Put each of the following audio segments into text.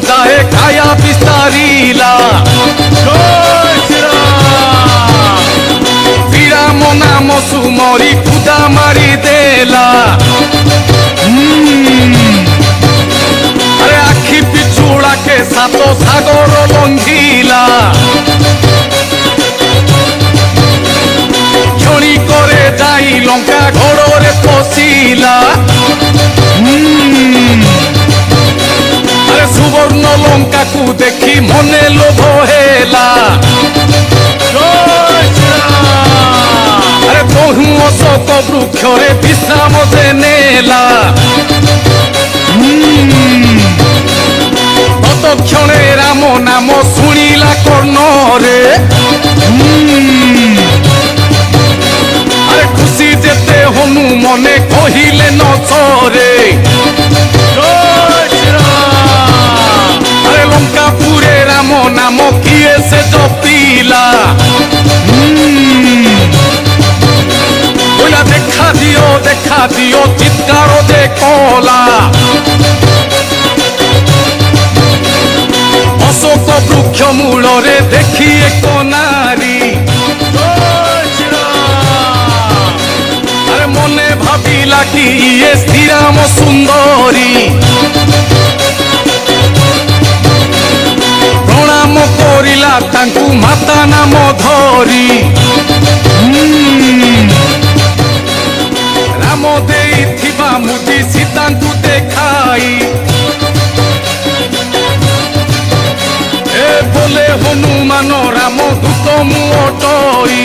ଯାଏ କାୟା ବିସ୍ତାରିଲା ଶ୍ରୀରାମ ନାମ ସୁମରି ଖୁଦା ମାରି ଦେଲା ଆରେ ଆଖି ପିଛୁଳାକେ ସାତ ସାଗର ଲଙ୍ଘିଲା କ୍ଷଣି করে যাই লঙ্কা ঘোড়রে পশিলা আরে সুবর্ণ লঙ্কাকু দেখি মনে লোভ হেলা আরে বহু অশোক বৃক্ষরে বিশ্রাম যে নেলা ততক্ষণে রাম নাম শুনিলা কর্ণরে আরে খুশি যেতে হনু মনে কহিলে নচরে আরে লঙ্কাপুরে রাম নাম কিয়ে সে জপিলা বইলা দেখা দিও চিৎকার যে কলা অশোক বৃক্ষ মূলরে দেখি এক নারী আরে মনে ভাবিলা কি ইয়ে শ্রীরাম সুন্দরী প্রণাম করিলা তাঙ্কু মাতা নাম ধরি রাম দেইথিবা মুদি সীতাঙ্কু দেখাই এ বলে হনুমান রাম দূত মু অটই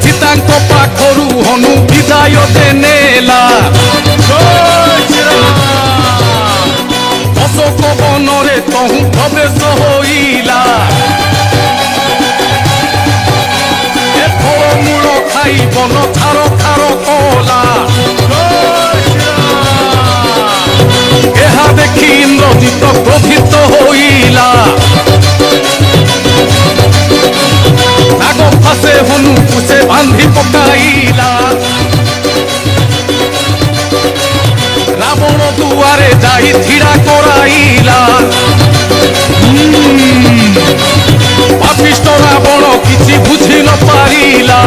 সীতাঙ্ক পাখরু হনু বিদায় দে নেলা অশোক বনরে তহু প্রবেশ হইলা এ ফলমূল খাই বন ছার খার কলা এহা দেখি ইন্দ্রজিৎ ক্রোধিত হইলা নাগ ফাঁসে হনু কুশে বান্ধি পকাইলা রাবণ দুয়ারে যাই ছিড়া করাইলা পাপিষ্ট রাবণ কিছু বুঝি ন পারিলা